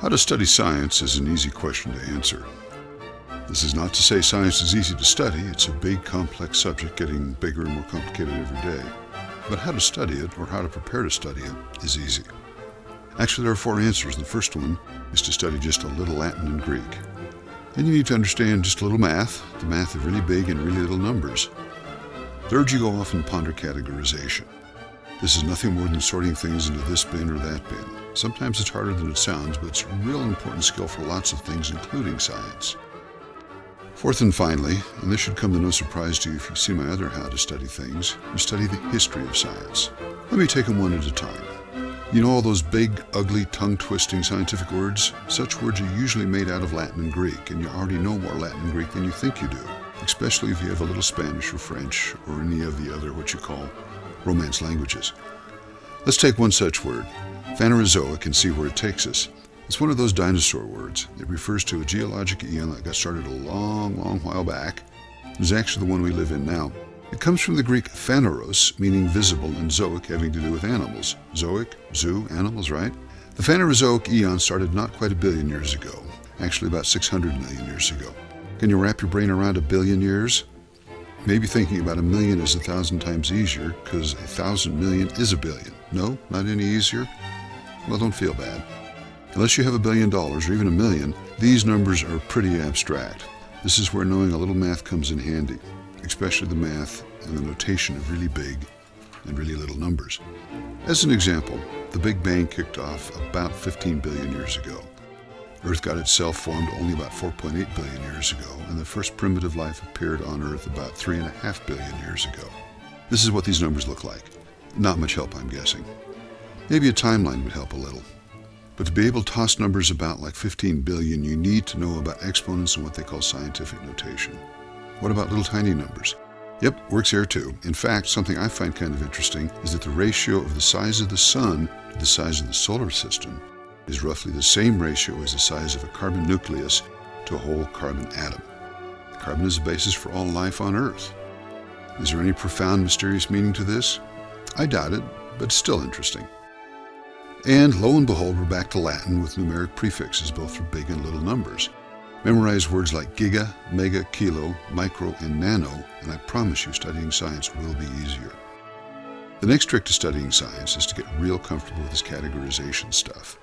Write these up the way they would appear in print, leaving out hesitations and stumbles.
How to study science is an easy question to answer. This is not to say science is easy to study. It's a big, complex subject getting bigger and more complicated every day. But how to study it, or how to prepare to study it, is easy. Actually, there are 4 answers. The first one is to study just a little Latin and Greek. Then you need to understand just a little math, the math of really big and really little numbers. Third, you go off and ponder categorization. This is nothing more than sorting things into this bin or that bin. Sometimes it's harder than it sounds, but it's a real important skill for lots of things, including science. Fourth and finally, and this should come to no surprise to you if you see my other How to Study things, you study the history of science. Let me take them one at a time. You know all those big, ugly, tongue-twisting scientific words? Such words are usually made out of Latin and Greek, and you already know more Latin and Greek than you think you do, especially if you have a little Spanish or French or any of the other what you call Romance languages. Let's take one such word, Phanerozoic, and see where it takes us. It's one of those dinosaur words. It refers to a geologic eon that got started a long, long while back. It's actually the one we live in now. It comes from the Greek phaneros, meaning visible, and zoic, having to do with animals. Zoic, zoo, animals, right? The Phanerozoic eon started not quite 1 billion years ago, actually about 600 million years ago. Can you wrap your brain around 1 billion years? Maybe thinking about 1 million is 1,000 times easier, because 1,000 million is 1 billion. No, not any easier? Well, don't feel bad. Unless you have $1 billion or even 1 million, these numbers are pretty abstract. This is where knowing a little math comes in handy, especially the math and the notation of really big and really little numbers. As an example, the Big Bang kicked off about 15 billion years ago. Earth got itself formed only about 4.8 billion years ago, and the first primitive life appeared on Earth about 3.5 billion years ago. This is what these numbers look like. Not much help, I'm guessing. Maybe a timeline would help a little. But to be able to toss numbers about like 15 billion, you need to know about exponents and what they call scientific notation. What about little tiny numbers? Yep, works here too. In fact, something I find kind of interesting is that the ratio of the size of the sun to the size of the solar system is roughly the same ratio as the size of a carbon nucleus to a whole carbon atom. Carbon is the basis for all life on Earth. Is there any profound, mysterious meaning to this? I doubt it, but it's still interesting. And lo and behold, we're back to Latin with numeric prefixes, both for big and little numbers. Memorize words like giga, mega, kilo, micro, and nano, and I promise you studying science will be easier. The next trick to studying science is to get real comfortable with this categorization stuff.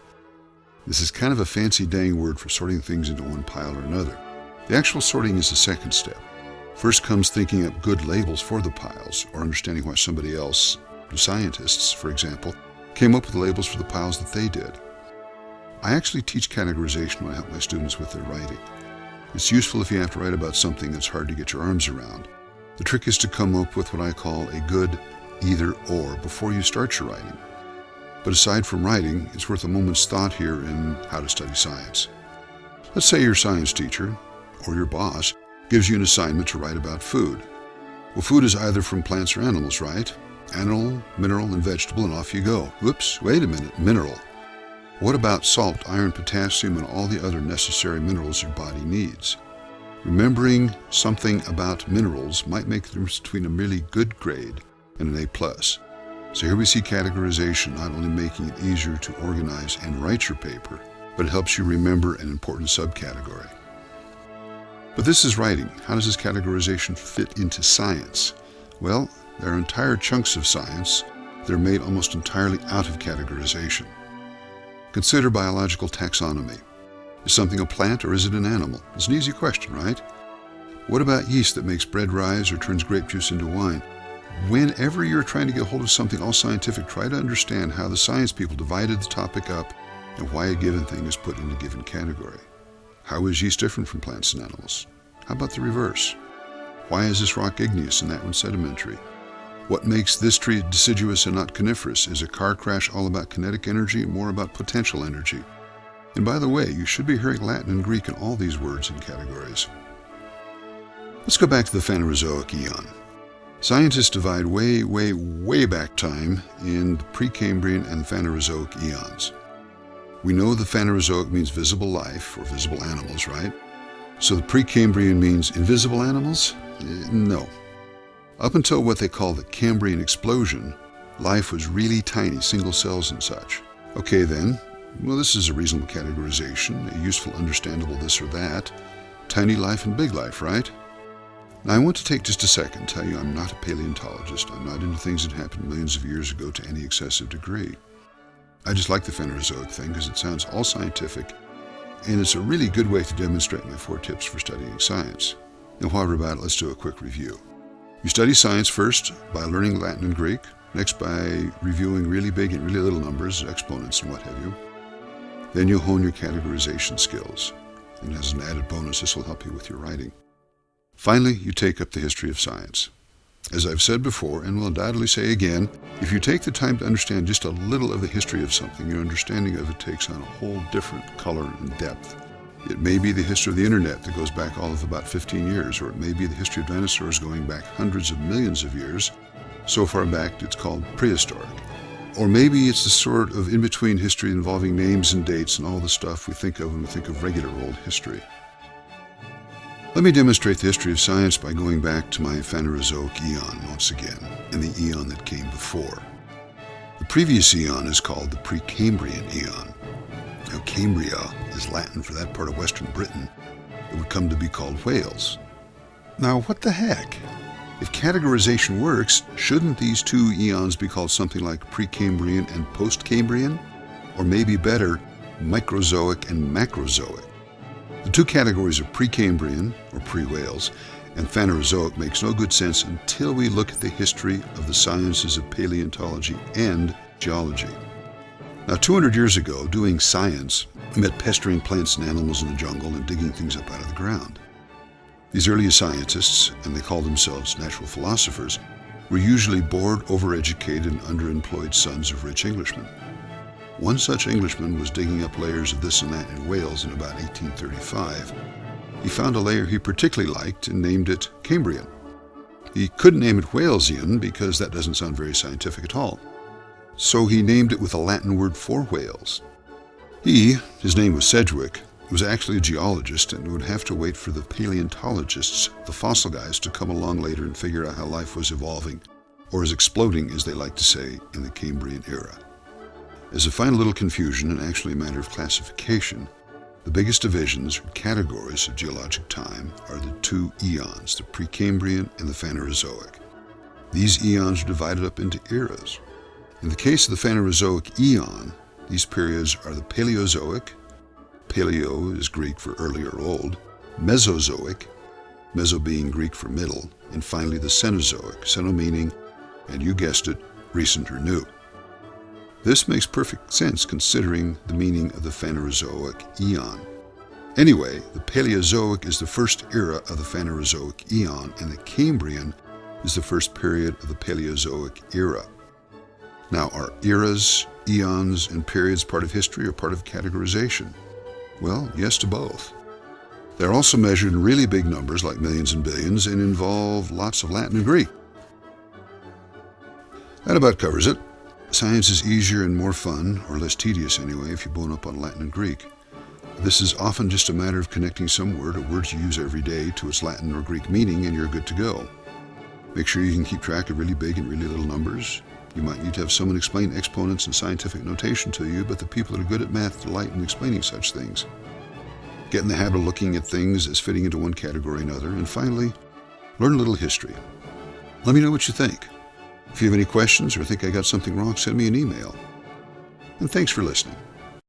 This is kind of a fancy dang word for sorting things into one pile or another. The actual sorting is the second step. First comes thinking up good labels for the piles, or understanding why somebody else, the scientists, for example, came up with labels for the piles that they did. I actually teach categorization when I help my students with their writing. It's useful if you have to write about something that's hard to get your arms around. The trick is to come up with what I call a good either-or before you start your writing. But aside from writing, it's worth a moment's thought here in how to study science. Let's say your science teacher, or your boss, gives you an assignment to write about food. Well, food is either from plants or animals, right? Animal, mineral, and vegetable, and off you go. Whoops, wait a minute, mineral. What about salt, iron, potassium, and all the other necessary minerals your body needs? Remembering something about minerals might make the difference between a merely good grade and an A+. So here we see categorization not only making it easier to organize and write your paper, but it helps you remember an important subcategory. But this is writing. How does this categorization fit into science? Well, there are entire chunks of science that are made almost entirely out of categorization. Consider biological taxonomy. Is something a plant or is it an animal? It's an easy question, right? What about yeast that makes bread rise or turns grape juice into wine? Whenever you're trying to get hold of something all scientific, try to understand how the science people divided the topic up and why a given thing is put in a given category. How is yeast different from plants and animals? How about the reverse? Why is this rock igneous and that one sedimentary? What makes this tree deciduous and not coniferous? Is a car crash all about kinetic energy or more about potential energy? And by the way, you should be hearing Latin and Greek in all these words and categories. Let's go back to the Phanerozoic eon. Scientists divide way back time in the Pre-Cambrian and Phanerozoic eons. We know the Phanerozoic means visible life or visible animals, right? So the Pre-Cambrian means invisible animals? No. Up until what they call the Cambrian explosion, life was really tiny, single cells and such. Okay then, Well, this is a reasonable categorization, a useful, understandable this or that. Tiny life and big life, right? Now, I want to take just a second and tell you I'm not a paleontologist. I'm not into things that happened millions of years ago to any excessive degree. I just like the Phanerozoic thing because it sounds all scientific, and it's a really good way to demonstrate my 4 tips for studying science. Now, while we're about it, let's do a quick review. You study science first by learning Latin and Greek, next by reviewing really big and really little numbers, exponents and what have you. Then you'll hone your categorization skills, and as an added bonus, this will help you with your writing. Finally, you take up the history of science. As I've said before, and will undoubtedly say again, if you take the time to understand just a little of the history of something, your understanding of it takes on a whole different color and depth. It may be the history of the internet that goes back all of about 15 years, or it may be the history of dinosaurs going back hundreds of millions of years, so far back it's called prehistoric. Or maybe it's the sort of in-between history involving names and dates and all the stuff we think of when we think of regular old history. Let me demonstrate the history of science by going back to my Phanerozoic eon once again, and the eon that came before. The previous eon is called the Pre-Cambrian eon. Now, Cambria is Latin for that part of Western Britain that would come to be called Wales. Now, what the heck? If categorization works, shouldn't these 2 eons be called something like Pre-Cambrian and Post-Cambrian? Or maybe better, Microzoic and Macrozoic? The 2 categories of Pre-Cambrian, or pre-Wales, and Phanerozoic makes no good sense until we look at the history of the sciences of paleontology and geology. Now, 200 years ago, doing science meant pestering plants and animals in the jungle and digging things up out of the ground. These early scientists, and they called themselves natural philosophers, were usually bored, overeducated, and underemployed sons of rich Englishmen. One such Englishman was digging up layers of this and that in Wales in about 1835. He found a layer he particularly liked and named it Cambrian. He couldn't name it Walesian because that doesn't sound very scientific at all. So he named it with a Latin word for whales. His name was Sedgwick, was actually a geologist and would have to wait for the paleontologists, the fossil guys, to come along later and figure out how life was evolving, or is exploding, as they like to say, in the Cambrian era. As a final little confusion and actually a matter of classification, the biggest divisions or categories of geologic time are the 2 eons, the Precambrian and the Phanerozoic. These eons are divided up into eras. In the case of the Phanerozoic eon, these periods are the Paleozoic, Paleo is Greek for early or old, Mesozoic, Meso being Greek for middle, and finally the Cenozoic, Ceno meaning, and you guessed it, recent or new. This makes perfect sense considering the meaning of the Phanerozoic eon. Anyway, the Paleozoic is the first era of the Phanerozoic eon, and the Cambrian is the first period of the Paleozoic era. Now, are eras, eons, and periods part of history or part of categorization? Well, yes to both. They're also measured in really big numbers like millions and billions and involve lots of Latin and Greek. That about covers it. Science is easier and more fun, or less tedious anyway, if you bone up on Latin and Greek. This is often just a matter of connecting some word or words you use every day to its Latin or Greek meaning and you're good to go. Make sure you can keep track of really big and really little numbers. You might need to have someone explain exponents and scientific notation to you, but the people that are good at math delight in explaining such things. Get in the habit of looking at things as fitting into one category or another. And finally, learn a little history. Let me know what you think. If you have any questions or think I got something wrong, send me an email. And thanks for listening.